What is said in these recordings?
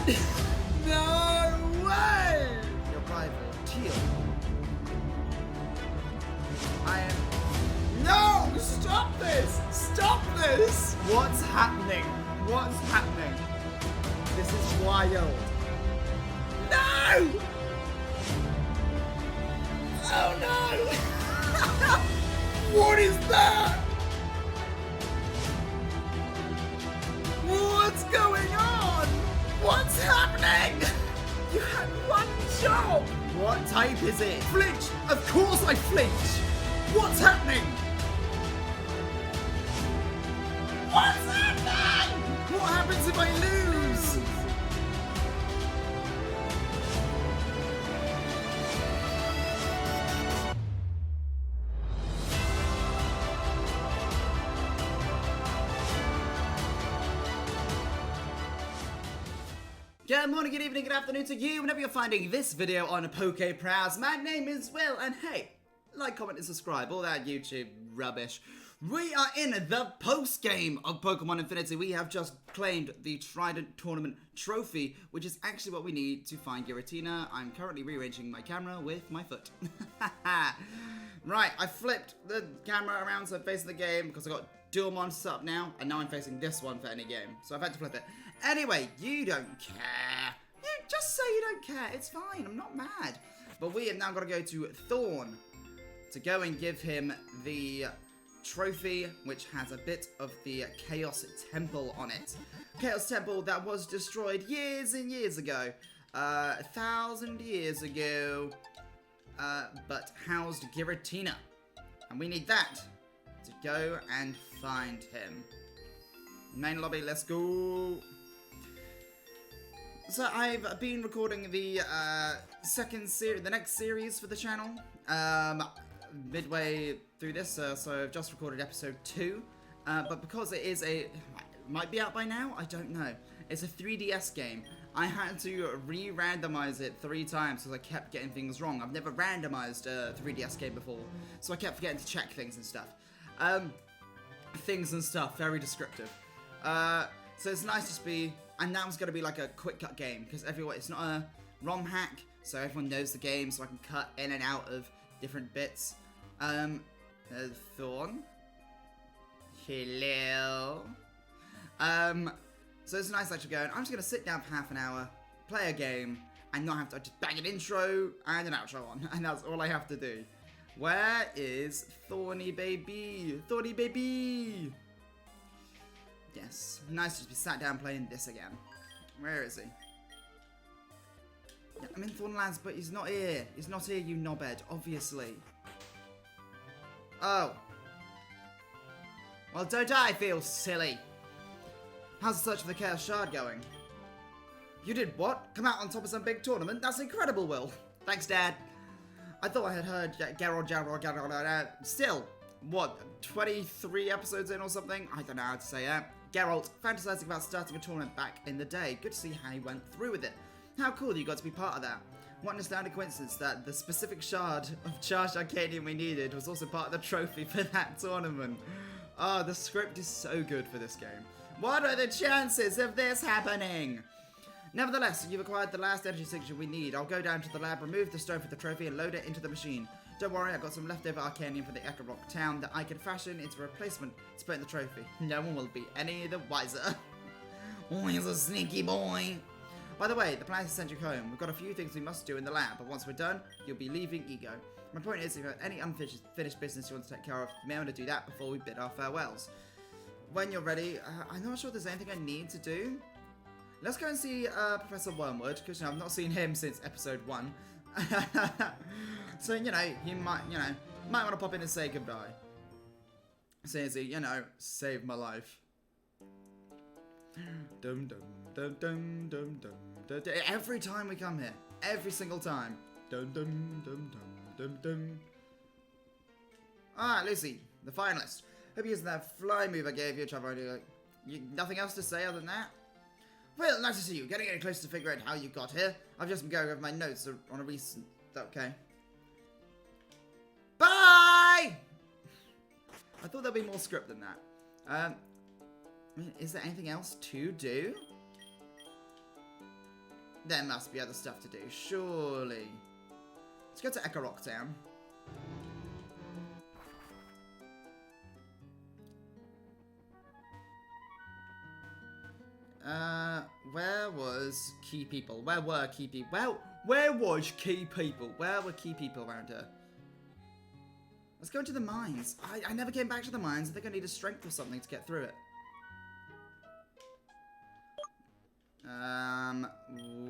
No way! Your rival, Teal. I am... No! Stop this! Stop this! What's happening? What's happening? This is wild. No! Oh no! What is that? What's going on? What's happening? You had one job! What type is it? Flinch! Of course I flinch! What's happening? What's happening? What happens if I lose? Good morning, good evening, good afternoon to you, whenever you're finding this video on PokeProws. My name is Will, and hey, like, comment, and subscribe, all that YouTube rubbish. We are in the post-game of Pokemon Infinity. We have just claimed the Trident Tournament Trophy, which is actually what we need to find Giratina. I'm currently rearranging my camera with my foot. Right, I flipped the camera around so I'm facing the game because I got dual monsters up now, and now I'm facing this one for any game. So I've had to flip it. Anyway, you don't care. You just say you don't care. It's fine. I'm not mad. But we have now got to go to Thorn to go and give him the trophy, which has a bit of the Chaos Temple on it. Chaos Temple that was destroyed years and years ago. 1,000 years ago. But housed Giratina. And we need that to go and find him. Main lobby, let's go. So I've been recording the the next series for the channel. Midway through this, so I've just recorded episode 2. But because it is it might be out by now, I don't know. It's a 3DS game. I had to re-randomize it 3 times because I kept getting things wrong. I've never randomized a 3DS game before, so I kept forgetting to check things and stuff. Very descriptive. So it's nice to be, and now it's going to be like a quick cut game, because it's not a ROM hack, so everyone knows the game, so I can cut in and out of different bits. Thorn. Hello. So it's nice actually going, I'm just going to sit down for half an hour, play a game, and not have to just bang an intro and an outro on, and that's all I have to do. Where is Thorny baby? Thorny baby! Yes, nice to be sat down playing this again. Where is he? Yeah, I'm in Thornlands, but he's not here. He's not here, you knobhead, obviously. Oh. Well, don't I feel silly? How's the search for the Chaos Shard going? You did what? Come out on top of some big tournament? That's incredible, Will. Thanks, Dad. I thought I had heard Geralt. Still, what, 23 episodes in or something? I don't know how to say that. Geralt, fantasizing about starting a tournament back in the day. Good to see how he went through with it. How cool you got to be part of that. What an astounding coincidence that the specific shard of Charged Arcadium we needed was also part of the trophy for that tournament. Oh, the script is so good for this game. What are the chances of this happening? Nevertheless, you've acquired the last energy signature we need. I'll go down to the lab, remove the stone for the trophy, and load it into the machine. Don't worry, I've got some leftover Arcanium for the Echo Rock town that I can fashion into a replacement to put in the trophy. No one will be any the wiser. Oh, he's a sneaky boy. By the way, the plan is to send you home. We've got a few things we must do in the lab, but once we're done, you'll be leaving Ego. My point is, if you have any unfinished business you want to take care of, you may want to do that before we bid our farewells. When you're ready, I'm not sure if there's anything I need to do. Let's go and see Professor Wormwood, because I've not seen him since episode 1. So, you know, he might want to pop in and say goodbye. Says he, saved my life. Dum dum dum dum dum dum dum. Every time we come here, every single time. Dum dum dum dum dum dum. Alright, Lucy, the finalist. Hope you're using that fly move I gave you. Nothing else to say other than that? Well, nice to see you. Getting any closer to figure out how you got here. I've just been going over my notes on a recent... Okay. Bye! I thought there'd be more script than that. I mean, is there anything else to do? There must be other stuff to do, surely. Let's go to Echo Rock Town. Where was Key People? Where were Key People? Well, where was Key People? Where were Key People around here? Let's go into the mines. I never came back to the mines. I think I need a strength or something to get through it.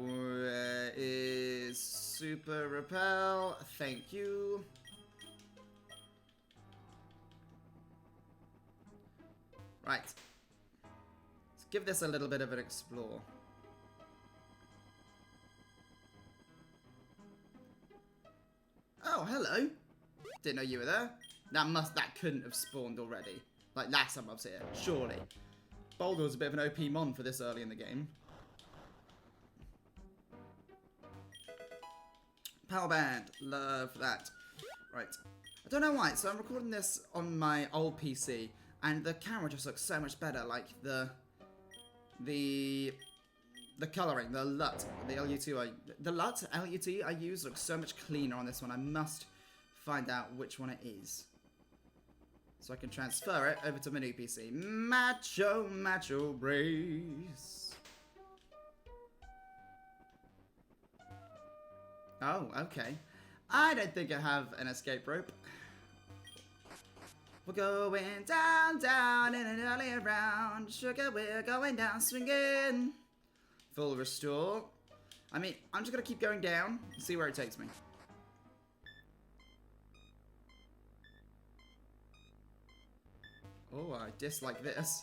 Where is Super Repel? Thank you. Right. Let's give this a little bit of an explore. Oh, hello. Didn't know you were there. That couldn't have spawned already. Like last time I was here, surely. Boulder was a bit of an OP mon for this early in the game. Power band, love that. Right, I don't know why. So I'm recording this on my old PC, and the camera just looks so much better. Like the coloring, the LUT, the LUT I use looks so much cleaner on this one. I must find out which one it is, so I can transfer it over to my new PC. Macho Brace. Oh, okay. I don't think I have an escape rope. We're going down in an early round. Sugar, we're going down swinging. Full restore. I mean, I'm just gonna keep going down and see where it takes me. Oh, I dislike this.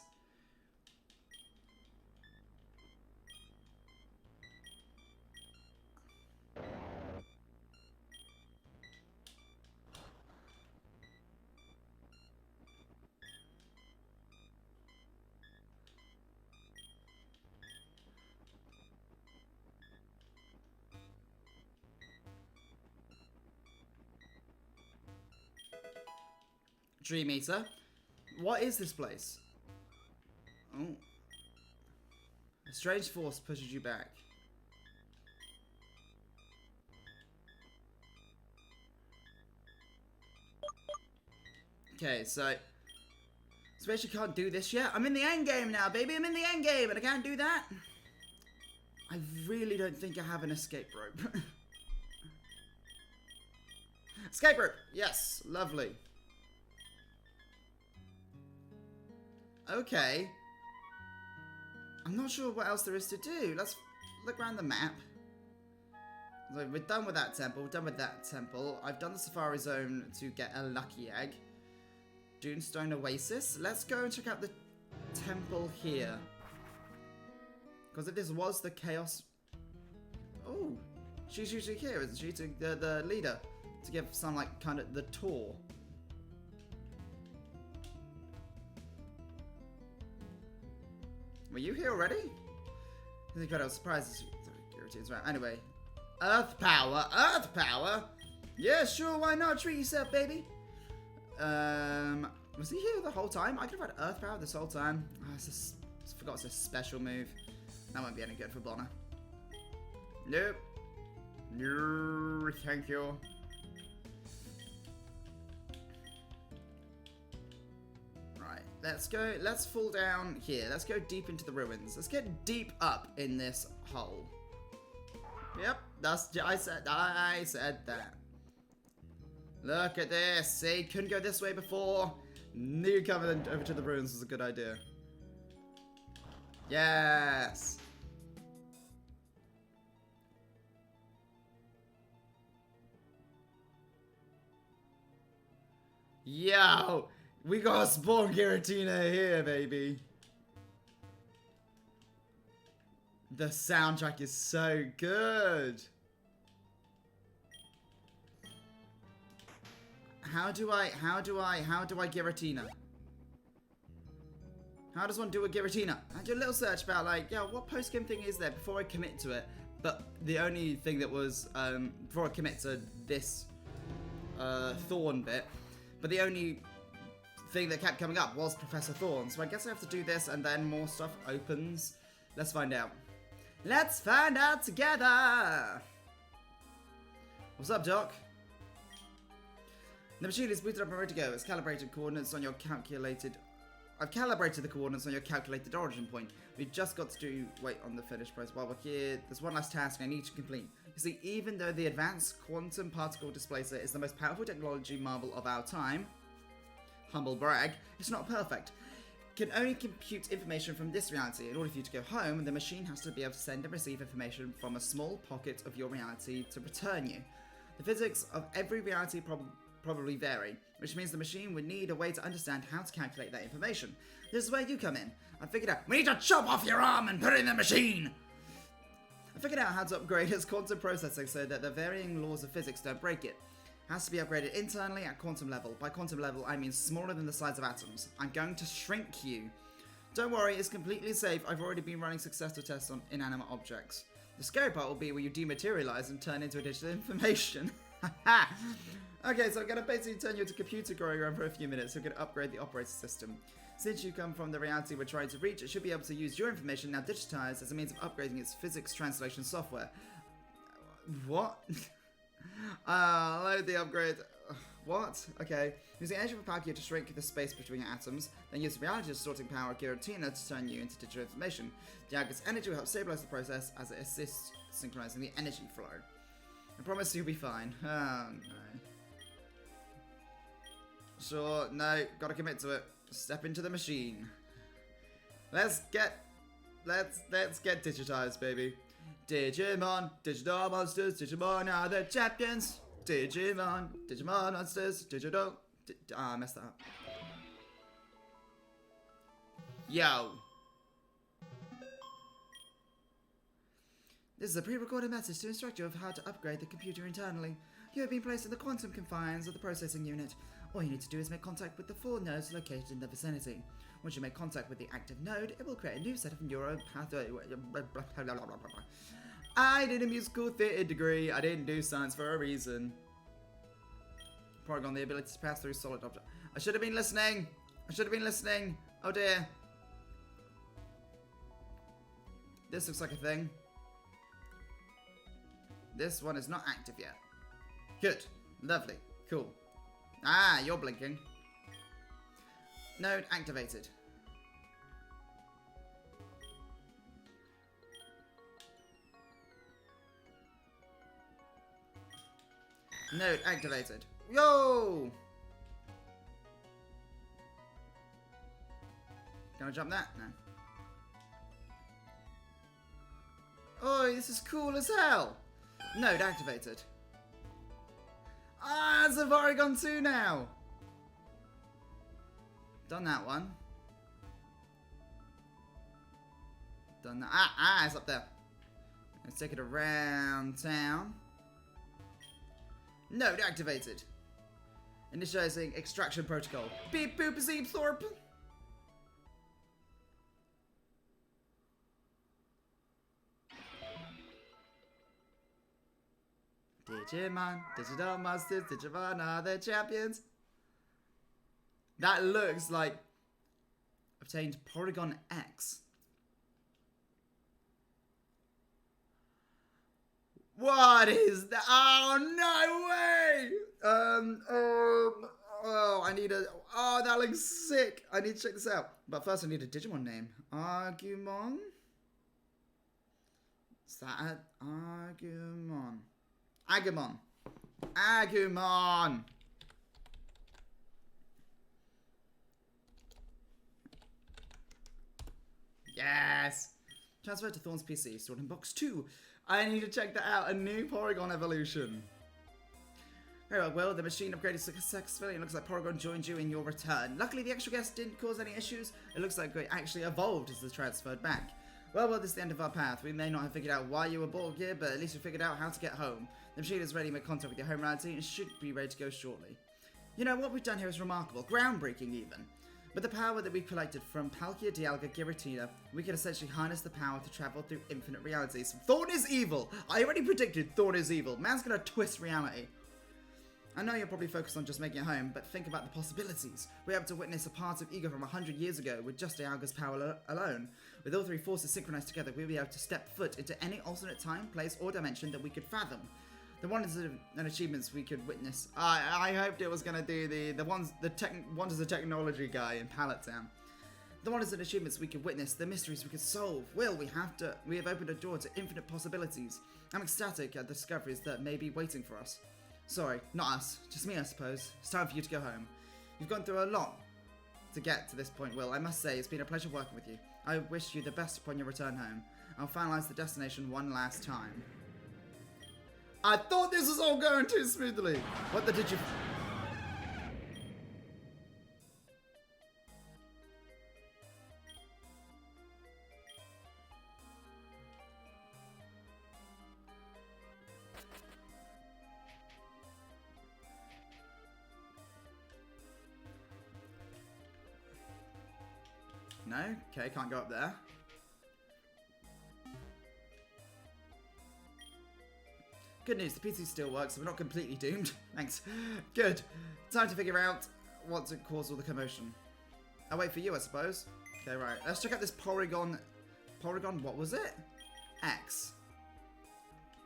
Dream Eater. What is this place? Oh. A strange force pushes you back. Okay, so I actually can't do this yet. I'm in the end game now, baby. I'm in the end game, and I can't do that. I really don't think I have an escape rope. Escape rope. Yes, lovely. Okay. I'm not sure what else there is to do. Let's look around the map. So we're done with that temple. We're done with that temple. I've done the Safari Zone to get a lucky egg. Dunestone Oasis. Let's go and check out the temple here. Because if this was the Chaos... Oh, she's usually here, isn't she? The leader. To give some, like, kind of the tour. Were you here already? I think I was surprised. Right. Anyway, Earth power, Earth power. Yeah, sure. Why not? Treat yourself, baby. Was he here the whole time? I could have had Earth power this whole time. Oh, I forgot it's a special move. That won't be any good for Bonner. Nope. No, thank you. Let's fall down here. Let's go deep into the ruins. Let's get deep up in this hole. Yep, I said that. Look at this. See, couldn't go this way before. Knew coming over to the ruins was a good idea. Yes. Yo. We got a spawn Giratina here, baby. The soundtrack is so good. How do I Giratina? How does one do a Giratina? I did a little search about like, yeah, what post-game thing is there before I commit to it. But the only thing that was, before I commit to this, Thorn bit, but the only thing that kept coming up was Professor Thorn, so I guess I have to do this and then more stuff opens. Let's find out. Let's find out together! What's up, Doc? The machine is booted up and ready to go. It's calibrated coordinates on your calculated... I've calibrated the coordinates on your calculated origin point. We've just got to wait on the finished process. While we're here, there's one last task I need to complete. You see, even though the advanced quantum particle displacer is the most powerful technology marvel of our time, humble brag, it's not perfect. It can only compute information from this reality. In order for you to go home, the machine has to be able to send and receive information from a small pocket of your reality to return you. The physics of every reality probably vary, which means the machine would need a way to understand how to calculate that information. This is where you come in. I figured out, we need to chop off your arm and put it in the machine! I figured out how to upgrade its quantum processing so that the varying laws of physics don't break it. It has to be upgraded internally at quantum level. By quantum level, I mean smaller than the size of atoms. I'm going to shrink you. Don't worry, it's completely safe. I've already been running successful tests on inanimate objects. The scary part will be when you dematerialize and turn into a digital information. Okay, so I'm going to basically turn you into computer growing around for a few minutes. We're going to upgrade the operating system. Since you come from the reality we're trying to reach, it should be able to use your information now digitized as a means of upgrading its physics translation software. What? Load the upgrade. What? Okay. Using energy from Palkia to shrink the space between atoms, then use reality distorting power of Giratina to turn you into digital information. Dialga's energy will help stabilize the process as it assists synchronizing the energy flow. I promise you'll be fine. Oh no. Sure, no, gotta commit to it. Step into the machine. Let's get digitized, baby. Digimon, digital monsters, Digimon are the champions. Digimon monsters, digital. I messed that up. Yo. This is a pre-recorded message to instruct you of how to upgrade the computer internally. You have been placed in the quantum confines of the processing unit. All you need to do is make contact with the 4 nodes located in the vicinity. Once you make contact with the active node, it will create a new set of neural pathway. I did a musical theatre degree. I didn't do science for a reason. Porygon, the ability to pass through solid objects. I should have been listening. Oh dear. This looks like a thing. This one is not active yet. Good. Lovely. Cool. Ah, you're blinking. Node activated. Node activated. Yo! Can I jump that? No. Oh, this is cool as hell. Node activated. Ah, it's a Porygon 2 now. Done that one. Done that. Ah, it's up there. Let's take it around town. Node activated. Initializing extraction protocol. Beep boop zeep thorp. Digimon, digital monsters, Digimon are the champions. That looks like obtained Porygon X. What is that? Oh, no way! Oh, I need a... Oh, that looks sick. I need to check this out. But first I need a Digimon name. Agumon? Is that Agumon? Agumon. Agumon! Yes! Transfer to Thorn's PC, stored in box 2. I need to check that out. A new Porygon evolution. Very well, the machine upgraded successfully. It looks like Porygon joined you in your return. Luckily, the extra guest didn't cause any issues. It looks like it actually evolved as it transferred back. Well, this is the end of our path. We may not have figured out why you were brought here, but at least we figured out how to get home. The machine is ready to make contact with your home reality and should be ready to go shortly. You know, what we've done here is remarkable. Groundbreaking, even. With the power that we've collected from Palkia, Dialga, Giratina, we can essentially harness the power to travel through infinite realities. Thorn is evil! I already predicted Thorn is evil. Man's gonna twist reality. I know you're probably focused on just making it home, but think about the possibilities. We're able to witness a part of Ego from 100 years ago with just Dialga's power alone. With all three forces synchronized together, we'll be able to step foot into any alternate time, place, or dimension that we could fathom. The wonders and achievements we could witness. I hoped it was gonna do the wonders of technology guy in Pallet Town. The wonders and achievements we could witness, the mysteries we could solve. Will, we have opened a door to infinite possibilities. I'm ecstatic at the discoveries that may be waiting for us. Sorry, not us, just me I suppose. It's time for you to go home. You've gone through a lot to get to this point, Will. I must say, it's been a pleasure working with you. I wish you the best upon your return home. I'll finalize the destination one last time. I thought this was all going too smoothly. What the did you... No? Okay, can't go up there. Good news, the PC still works, so we're not completely doomed. Thanks. Good. Time to figure out what's caused all the commotion. I'll wait for you, I suppose. Okay, right. Let's check out this Porygon... Porygon, what was it? X.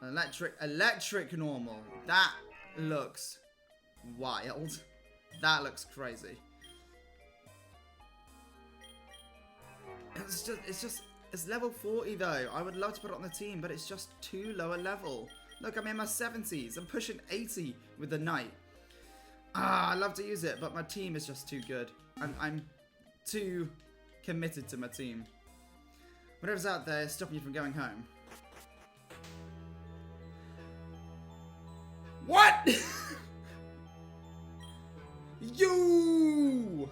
Electric normal. That looks wild. That looks crazy. It's level 40 though. I would love to put it on the team, but it's just too low a level. Look, I'm in my 70s. I'm pushing 80 with the Knight. I love to use it, but my team is just too good. I'm too committed to my team. Whatever's out there is stopping you from going home. What? You!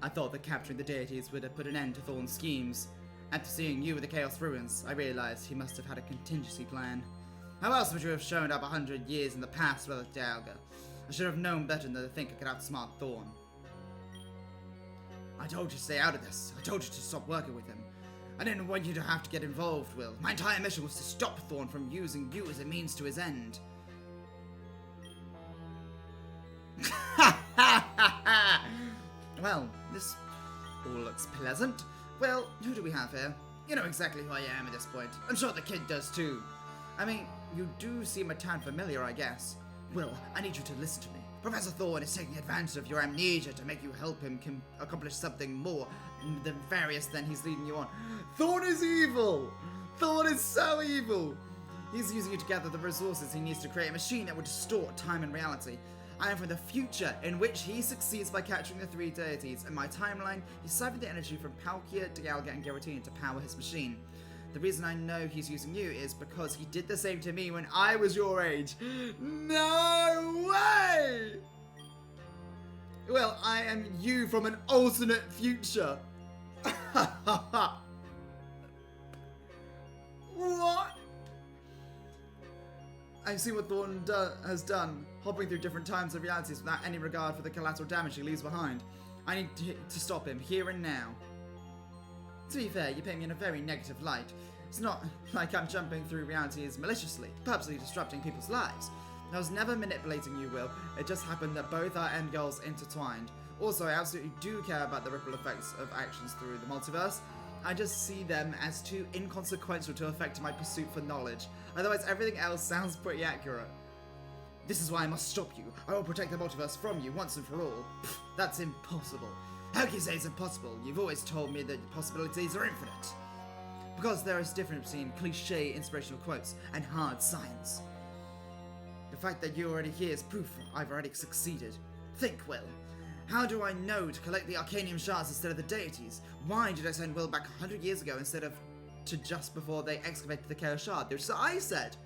I thought that capturing the deities would have put an end to Thorn's schemes. After seeing you with the Chaos Ruins, I realized he must have had a contingency plan. How else would you have shown up 100 years in the past with Dialga? I should have known better than to think I could outsmart Thorn. I told you to stay out of this. I told you to stop working with him. I didn't want you to have to get involved, Will. My entire mission was to stop Thorn from using you as a means to his end. Well, this all looks pleasant. Well, who do we have here? You know exactly who I am at this point. I'm sure the kid does too. I mean, you do seem a tad familiar, I guess. Will, I need you to listen to me. Professor Thorn is taking advantage of your amnesia to make you help him accomplish something more nefarious than he's leading you on. Thorn is evil! Thorn is so evil! He's using you to gather the resources he needs to create a machine that will distort time and reality. I am from the future, in which he succeeds by capturing the three deities. In my timeline, he siphoned the energy from Palkia, Dialga, and Giratina to power his machine. The reason I know he's using you is because he did the same to me when I was your age. No way! Well, I am you from an alternate future. What? I've seen what Thorn has done, hopping through different times and realities without any regard for the collateral damage he leaves behind. I need to stop him, here and now. To be fair, you paint me in a very negative light. It's not like I'm jumping through realities maliciously, purposely disrupting people's lives. I was never manipulating you, Will. It just happened that both our end goals intertwined. Also, I absolutely do care about the ripple effects of actions through the multiverse. I just see them as too inconsequential to affect my pursuit for knowledge. Otherwise, everything else sounds pretty accurate. This is why I must stop you. I will protect the multiverse from you once and for all. Pfft, that's impossible. How can you say it's impossible? You've always told me that the possibilities are infinite. Because there is a difference between cliche inspirational quotes and hard science. The fact that you're already here is proof I've already succeeded. Think, Will. How do I know to collect the Arcanium shards instead of the deities? Why did I send Will back 100 years ago instead of to just before they excavated the Chaos Shard? Which I said.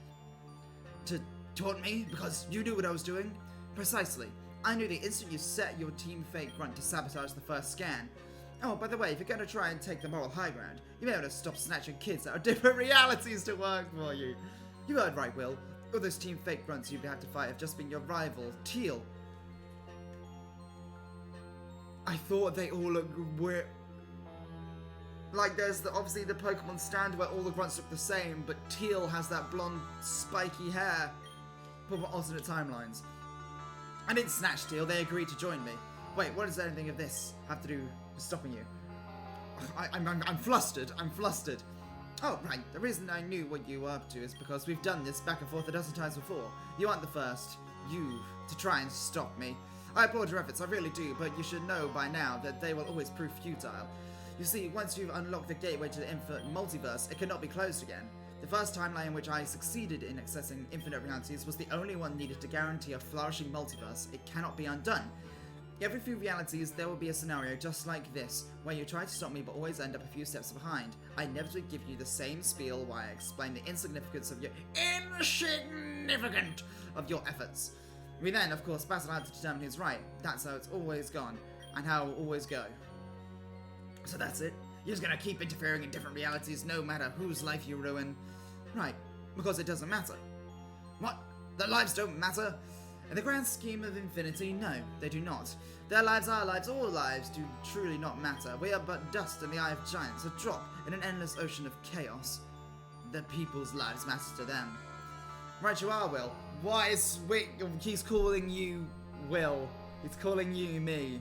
To taunt me? Because you knew what I was doing? Precisely. I knew the instant you set your Team Fate grunt to sabotage the first scan. Oh, by the way, if you're going to try and take the moral high ground, you may want to stop snatching kids out of different realities to work for you. You heard right, Will. All those Team Fate grunts you've had to fight have just been your rival, Teal. I thought they all looked weird. Like, there's obviously the Pokemon stand where all the grunts look the same, but Teal has that blonde, spiky hair. for alternate timelines. I didn't snatch deal, they agreed to join me. Wait, what does anything of this have to do with stopping you? I'm flustered, I'm flustered. Oh, right, the reason I knew what you were up to is because we've done this back and forth a dozen times before. You aren't the first, to try and stop me. I applaud your efforts, I really do, but you should know by now that they will always prove futile. You see, once you've unlocked the gateway to the infinite multiverse, it cannot be closed again. The first timeline in which I succeeded in accessing infinite realities was the only one needed to guarantee a flourishing multiverse. It cannot be undone. Every few realities, there will be a scenario just like this, where you try to stop me but always end up a few steps behind. I inevitably give you the same spiel while I explain the insignificance of your efforts. We then, of course, battle out to determine who's right. That's how it's always gone, and how it will always go. So that's it? You're just gonna keep interfering in different realities no matter whose life you ruin? Right, because it doesn't matter. What? Their lives don't matter? In the grand scheme of infinity, no, they do not. Their lives, our lives, all lives do truly not matter. We are but dust in the eye of giants, a drop in an endless ocean of chaos. The people's lives matter to them. Right you are, Will. Why is he's calling you Will. He's calling you me.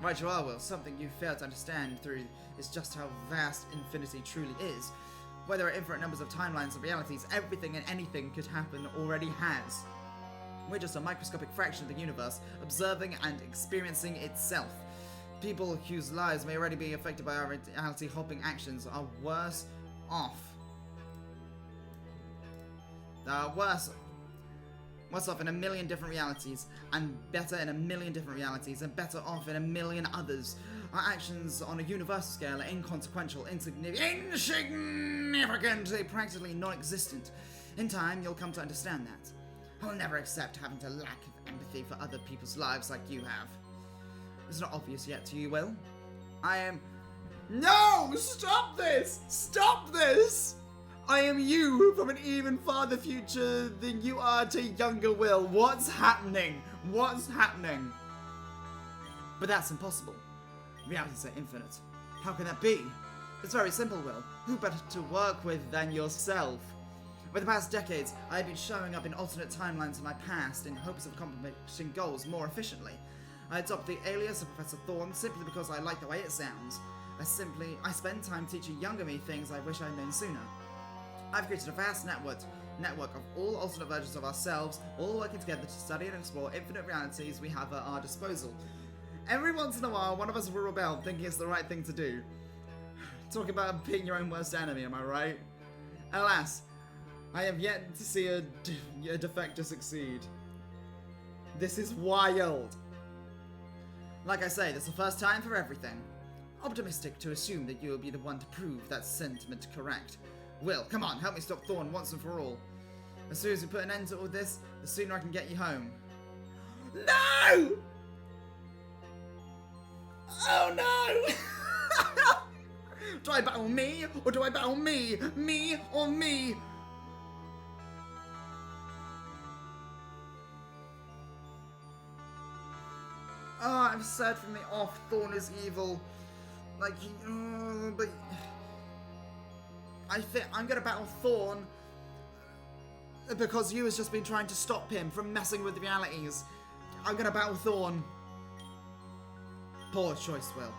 Right you are, Will. Something you fail to understand through is just how vast infinity truly is. Where there are infinite numbers of timelines and realities, everything and anything could happen already has. We're just a microscopic fraction of the universe, observing and experiencing itself. People whose lives may already be affected by our reality-hopping actions are worse off. Worse off in a million different realities, and better in a million different realities, and better off in a million others. Our actions on a universal scale are inconsequential, insignificant, practically non-existent. In time, you'll come to understand that. I'll never accept having to lack of empathy for other people's lives like you have. It's not obvious yet to you, Will. I am... No! Stop this! Stop this! I am you from an even farther future than you are to younger Will. What's happening? What's happening? But that's impossible. Realities are infinite. How can that be? It's very simple, Will. Who better to work with than yourself? For the past decades, I have been showing up in alternate timelines of my past in hopes of accomplishing goals more efficiently. I adopted the alias of Professor Thorn simply because I like the way it sounds. I spend time teaching younger me things I wish I'd known sooner. I've created a vast network of all alternate versions of ourselves, all working together to study and explore infinite realities we have at our disposal. Every once in a while, one of us will rebel, thinking it's the right thing to do. Talk about being your own worst enemy, am I right? Alas, I have yet to see a defector succeed. This is wild. Like I say, this is the first time for everything. Optimistic to assume that you will be the one to prove that sentiment correct. Will, come on, help me stop Thorn once and for all. As soon as we put an end to all this, the sooner I can get you home. No! Oh no! Do I battle me, or do I battle me? Me or me? I've said from the off, Thorn is evil. Like, but I think I'm gonna battle Thorn because you has just been trying to stop him from messing with the realities. I'm gonna battle Thorn. Poor choice, Will.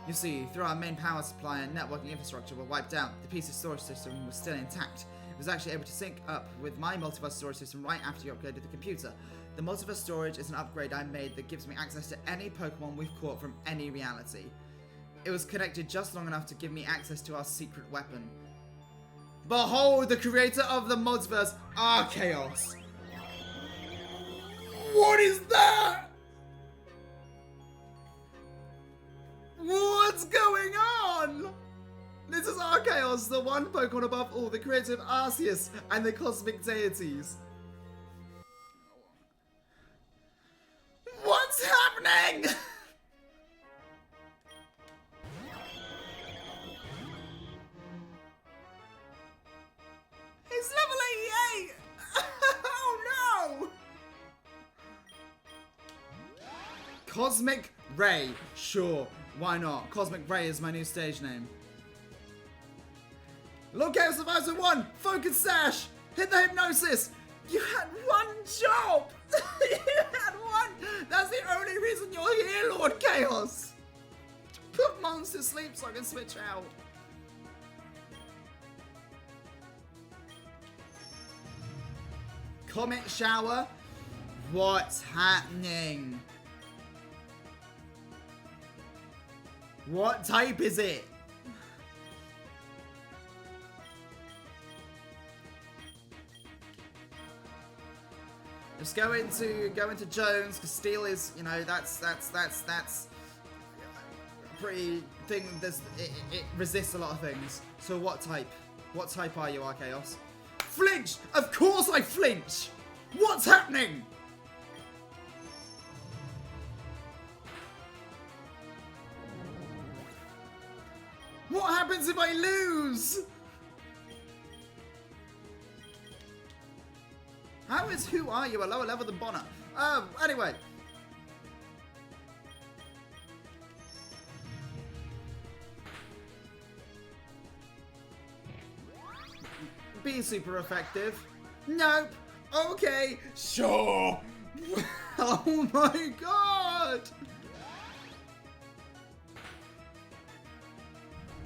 You see, through our main power supply and networking infrastructure were wiped out, the piece of storage system was still intact. It was actually able to sync up with my multiverse storage system right after you upgraded the computer. The multiverse storage is an upgrade I made that gives me access to any Pokemon we've caught from any reality. It was connected just long enough to give me access to our secret weapon. Behold the creator of the multiverse, Archaeos! What is that? What's going on? This is Archaeos, the one Pokemon above all, the creator of Arceus and the cosmic deities. What's happening? It's level 88! Oh no! Cosmic Ray, sure, why not? Cosmic Ray is my new stage name. Lord Chaos Advisor 1, Focus Sash! Hit the hypnosis! You had one job! You had one! That's the only reason you're here, Lord Chaos! Put Mons to sleep so I can switch out. Comet shower? What's happening? What type is it? Just go into Jones, because steel is, you know, that's a pretty thing. It resists a lot of things. So what type? What type are you, Archaeos? Flinch! Of course I flinch! What's happening? What happens if I lose? Who are you a lower level than Bonner? Anyway. Be super effective. Nope. Okay. Sure. Oh my god.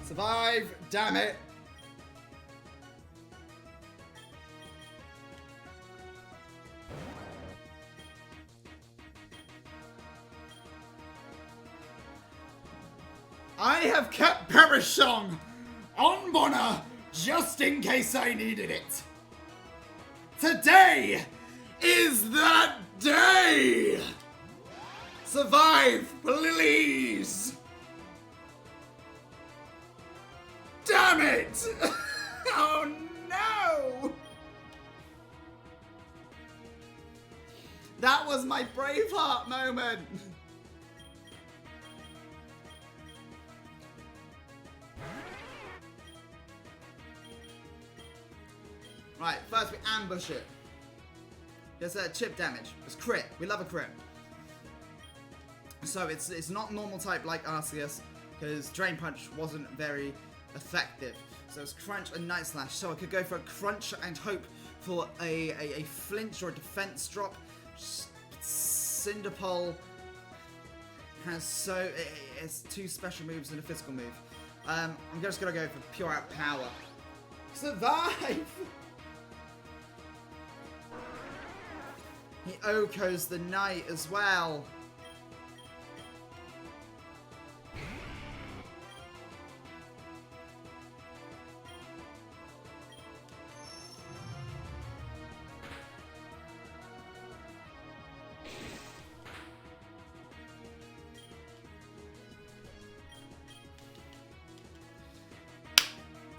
Survive. Damn it. I have kept Perish Song on Bonner just in case I needed it. Today is that day! Survive, please! Damn it! Oh no! That was my Braveheart moment! Right, first we ambush it. There's a chip damage. It's crit. We love a crit. So it's not normal type like Arceus, because Drain Punch wasn't very effective. So it's Crunch and Night Slash. So I could go for a Crunch and hope for a flinch or a defense drop. Cinderpole has it's two special moves and a physical move. I'm just gonna go for pure out power. Survive! He Oko's the Knight as well.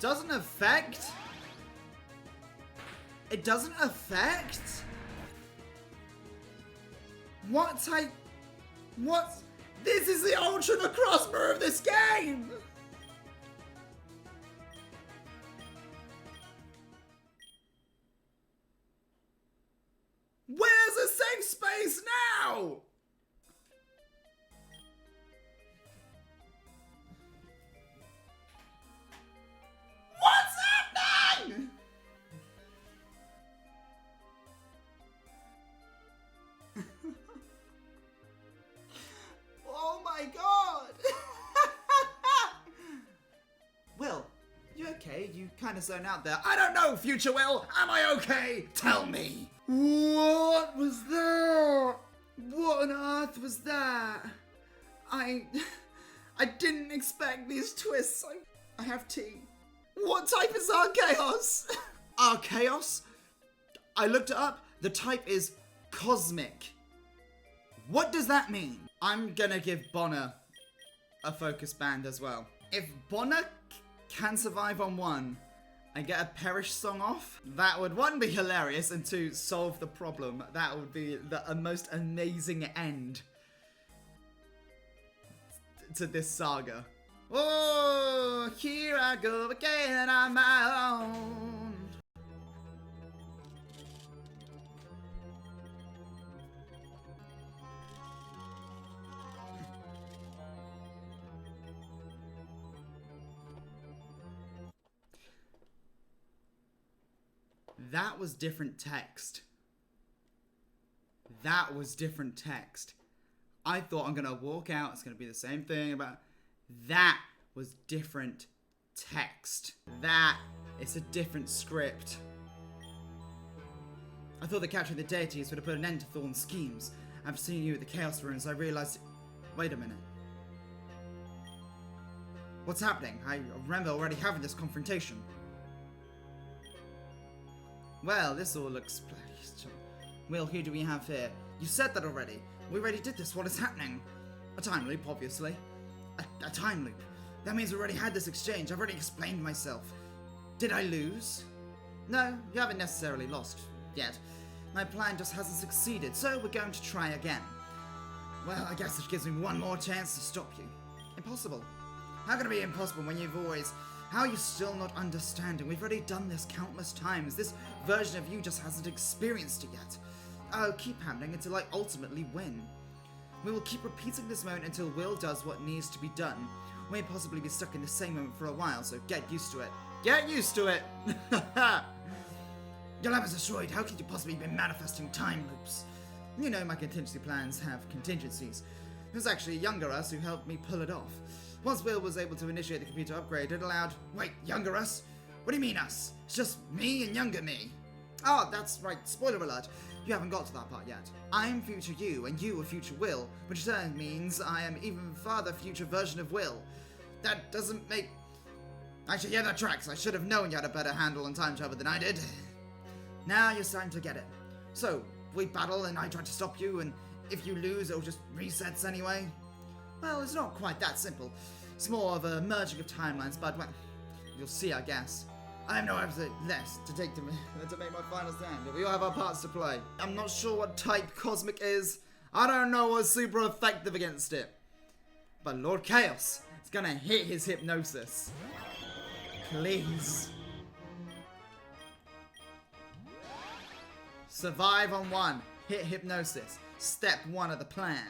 Doesn't affect? It doesn't affect? What type? What? This is the Ultra Crossbow of this game! Where's a safe space now? What's happening? Oh my god! Will, you okay? You kind of zone out there. I don't know, Future Will! Am I okay? Tell me! What was that? What on earth was that? I didn't expect these twists. I have tea. What type is Archaeos? Archaeos? I looked it up. The type is Cosmic. What does that mean? I'm gonna give Bonner a focus band as well. If Bonner can survive on one and get a Perish Song off, that would, one, be hilarious, and two, solve the problem. That would be a most amazing end to this saga. Oh, here I go again on my own. That was different text. That was different text. I thought I'm gonna walk out, it's gonna be the same thing about... That was different text. That is a different script. I thought that capturing the deities would have put an end to Thorn's schemes. After seeing you at the Chaos Ruins, I realized... Wait a minute. What's happening? I remember already having this confrontation. Well, this all looks... Will, who do we have here? You said that already. We already did this. What is happening? A time loop, obviously. A time loop. That means we already had this exchange. I've already explained myself. Did I lose? No, you haven't necessarily lost yet. My plan just hasn't succeeded, so we're going to try again. Well, I guess it gives me one more chance to stop you. Impossible. How can it be impossible when you've always... How are you still not understanding? We've already done this countless times. This version of you just hasn't experienced it yet. Oh, keep happening until I ultimately win. We will keep repeating this moment until Will does what needs to be done. We may possibly be stuck in the same moment for a while, so get used to it. Get used to it! Your lab is destroyed. How could you possibly be manifesting time loops? You know my contingency plans have contingencies. It was actually younger us who helped me pull it off. Once Will was able to initiate the computer upgrade, it allowed... Wait, younger us? What do you mean us? It's just me and younger me. Oh, that's right. Spoiler alert. You haven't got to that part yet. I'm future you, and you are future Will, which in turn means I am even farther future version of Will. That doesn't make... Actually, yeah, that tracks. I should have known you had a better handle on time travel than I did. Now you're starting to get it. So, we battle and I try to stop you, and if you lose, it'll just resets anyway? Well, it's not quite that simple. It's more of a merging of timelines, but, well, you'll see, I guess. I have no effort less to take to make my final stand. We all have our parts to play. I'm not sure what type Cosmic is. I don't know what's super effective against it. But Lord Chaos is gonna hit his hypnosis. Please. Survive on 1. Hit hypnosis. Step 1 of the plan.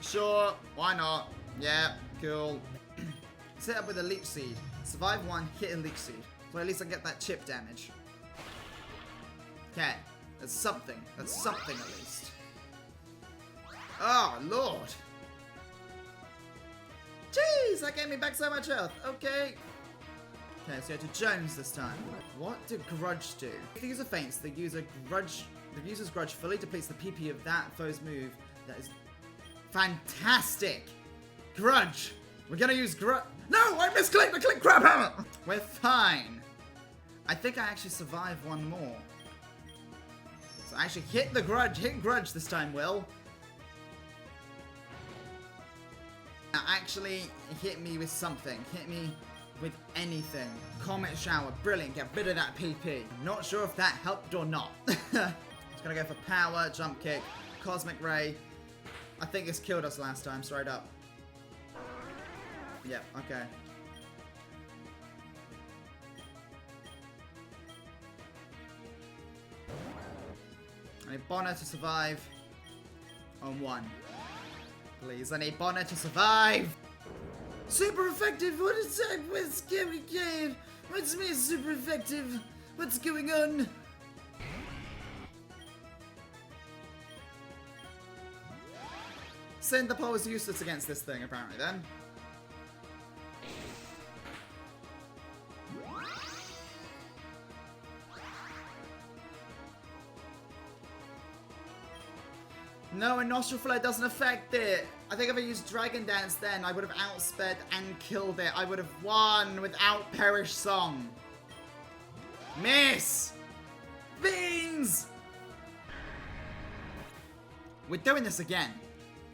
Sure, why not? Yeah, cool. Set up with a leech seed. Survive 1, hit a leech seed. So at least I get that chip damage. Okay, that's something. That's something at least. Oh, Lord. Jeez, that gave me back so much health. Okay. Okay, so to Jones this time. What did Grudge do? If the user faints, the user's grudge fully depletes the PP of that foe's move. That is fantastic. Grudge. We're gonna use Grudge. No, I misclicked the click crab hammer. We're fine. I think I actually survived one more. So I actually hit the Grudge. Hit Grudge this time, Will. Now actually hit me with something. Hit me with anything. Comet Shower. Brilliant. Get rid of that PP. Not sure if that helped or not. Just gonna go for power, jump kick, cosmic ray. I think this killed us last time, straight up. Yep, okay. I need Bonner to survive on 1. Please, I need Bonner to survive! Super effective! What is that? What's going on? What's me super effective? What's going on? Send the power is useless against this thing, apparently, then. No, and Nostril Flare doesn't affect it. I think if I used Dragon Dance then, I would have outsped and killed it. I would have won without Perish Song. Miss! Beans! We're doing this again.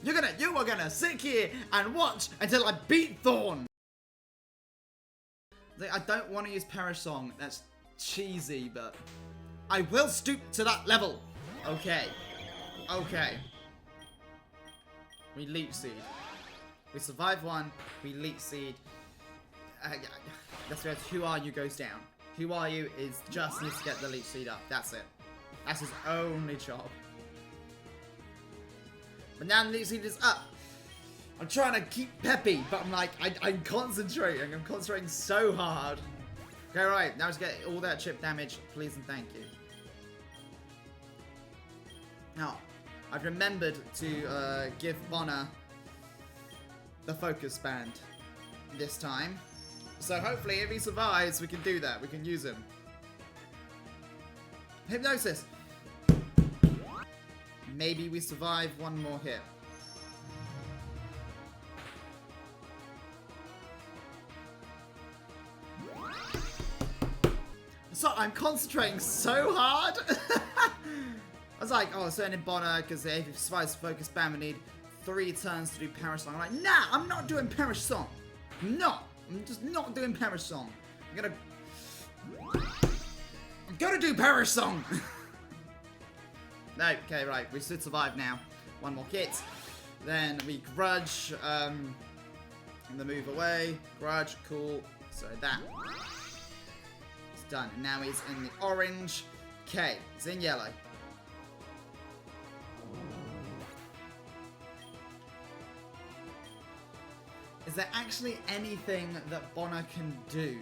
You are gonna sit here and watch until I beat Thorn. I don't want to use Perish Song. That's cheesy, but I will stoop to that level. Okay. Okay. We Leech Seed. We survive 1. We Leech Seed. That's right. Who Are You goes down. Who Are You is just needs to get the Leech Seed up. That's it. That's his only job. But now the Leech Seed is up. I'm trying to keep peppy, but I'm like, I'm concentrating. I'm concentrating so hard. Okay, right. Now let's get all that chip damage, please and thank you. Now, I've remembered to give Bonner the focus band this time. So hopefully if he survives, we can do that. We can use him. Hypnosis! Maybe we survive one more hit. So I'm concentrating so hard. I was like, oh, sending Bonner because if he survives focus band, we need 3 turns to do Perish Song. I'm like, nah, I'm not doing Perish Song. I'm just not doing Perish Song. I'm gonna do Perish Song. No, okay, right. We should survive now. One more kit. Then we grudge. And the move away. Grudge, cool. So that. It's done. And now he's in the orange. Okay, he's in yellow. Is there actually anything that Bonner can do?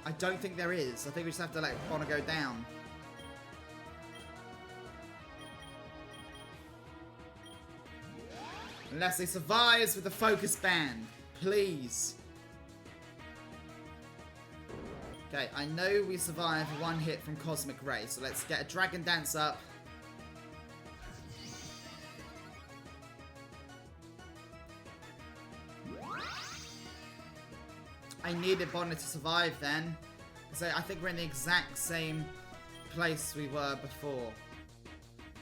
I don't think there is. I think we just have to let Bonner go down. Unless he survives with the focus band. Please. Okay, I know we survived 1 hit from Cosmic Ray, so let's get a Dragon Dance up. I needed Bonner to survive then. So I think we're in the exact same place we were before.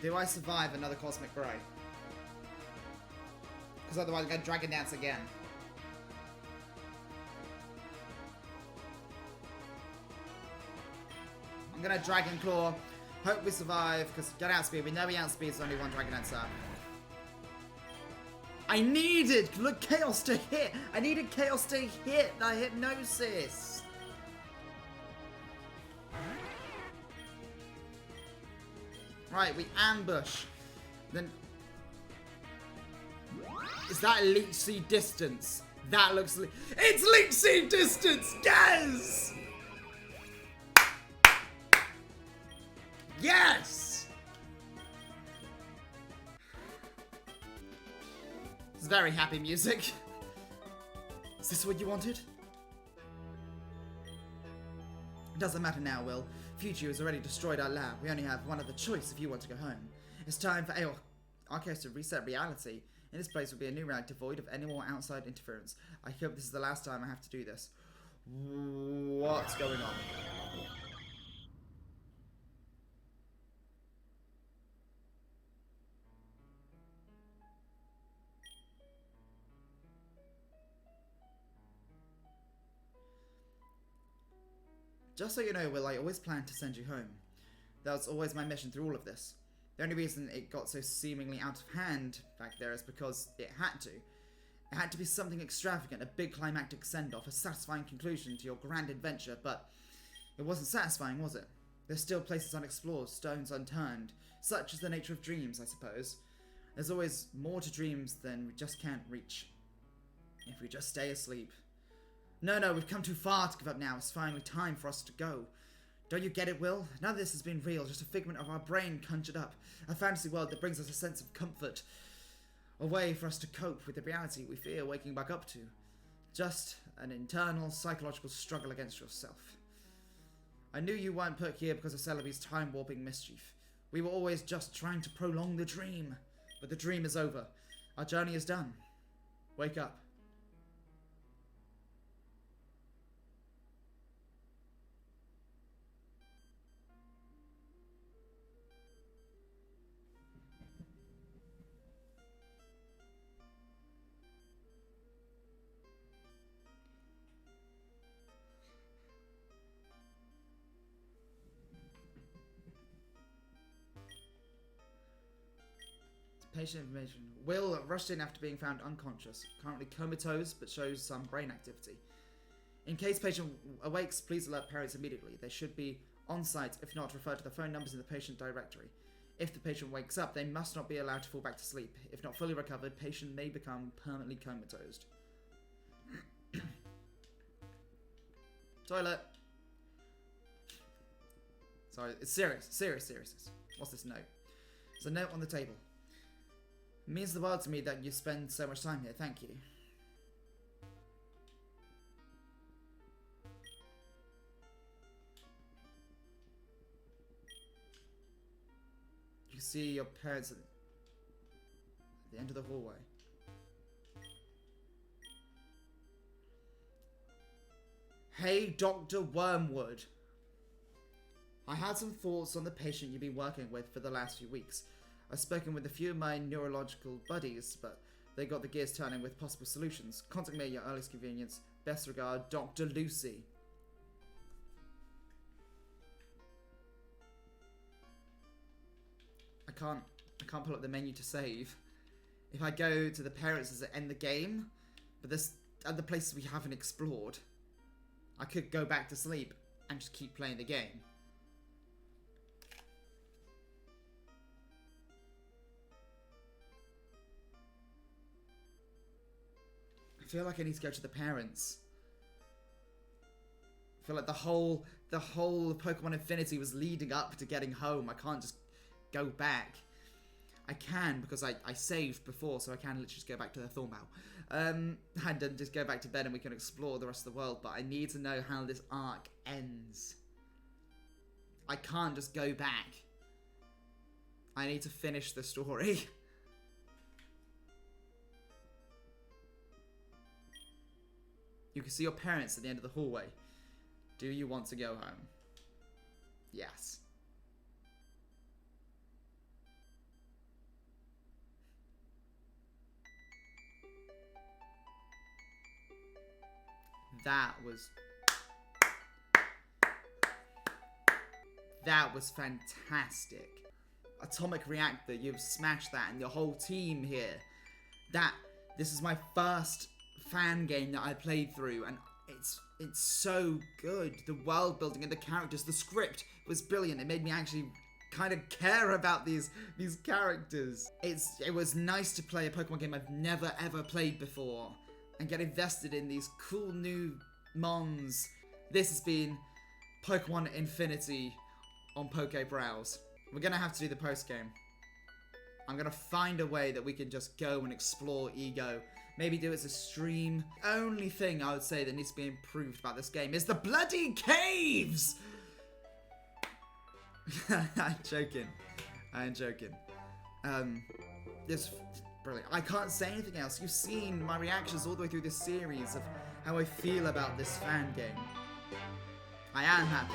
Do I survive another Cosmic Ray? Because otherwise I'm going to Dragon Dance again. I'm going to Dragon Claw. Hope we survive, because get outspeed. We know he outspeeds only 1 Dragon Dance up. I needed Chaos to hit. I needed Chaos to hit the hypnosis. Right, we ambush. Then is that a Leech Seed distance? That looks. It's Leech Seed distance. Yes. Yes. It's very happy music. Is this what you wanted? It doesn't matter now, Will. Future has already destroyed our lab. We only have one other choice if you want to go home. It's time for Arceus to reset reality. In this place will be a new reality devoid of any more outside interference. I hope this is the last time I have to do this. What's going on? Just so you know, Will, I always planned to send you home. That was always my mission through all of this. The only reason it got so seemingly out of hand back there is because it had to. It had to be something extravagant, a big climactic send-off, a satisfying conclusion to your grand adventure, but it wasn't satisfying, was it? There's still places unexplored, stones unturned. Such is the nature of dreams, I suppose. There's always more to dreams than we just can't reach. If we just stay asleep. No, we've come too far to give up now. It's finally time for us to go. Don't you get it, Will? None of this has been real, just a figment of our brain conjured up. A fantasy world that brings us a sense of comfort. A way for us to cope with the reality we fear waking back up to. Just an internal psychological struggle against yourself. I knew you weren't put here because of Celebi's time-warping mischief. We were always just trying to prolong the dream. But the dream is over. Our journey is done. Wake up. Patient information. Will rushed in after being found unconscious. Currently comatose, but shows some brain activity. In case patient awakes, please alert parents immediately. They should be on site. If not, refer to the phone numbers in the patient directory. If the patient wakes up, they must not be allowed to fall back to sleep. If not fully recovered, patient may become permanently comatose. Toilet. Sorry, it's serious. What's this note? There's a note on the table. It means the world to me that you spend so much time here. Thank you. You see your parents at the end of the hallway. Hey, Dr. Wormwood. I had some thoughts on the patient you've been working with for the last few weeks. I've spoken with a few of my neurological buddies, but they got the gears turning with possible solutions. Contact me at your earliest convenience. Best regard, Dr. Lucy. I can't pull up the menu to save. If I go to the parents, does it end the game? But there's other places we haven't explored. I could go back to sleep and just keep playing the game. I feel like I need to go to the parents. I feel like the whole of Pokemon Infinity was leading up to getting home. I can't just go back. I can, because I saved before, so I can literally just go back to the Thornbow. And then just go back to bed and we can explore the rest of the world, but I need to know how this arc ends. I can't just go back. I need to finish the story. You can see your parents at the end of the hallway. Do you want to go home? Yes. That was fantastic. Atomic Reactor, you've smashed that, and your whole team here. This is my first fan game that I played through, and it's so good. The world building and the characters, the script was brilliant. It made me actually kind of care about these characters. It was nice to play a Pokemon game I've never ever played before and get invested in these cool new mons. This has been Pokemon Infinity on PokeBrowse. We're gonna have to do the post game. I'm gonna find a way that we can just go and explore Ego. Maybe do it as a stream. Only thing I would say that needs to be improved about this game is the bloody caves! I'm joking. This brilliant. I can't say anything else. You've seen my reactions all the way through this series of how I feel about this fan game. I am happy.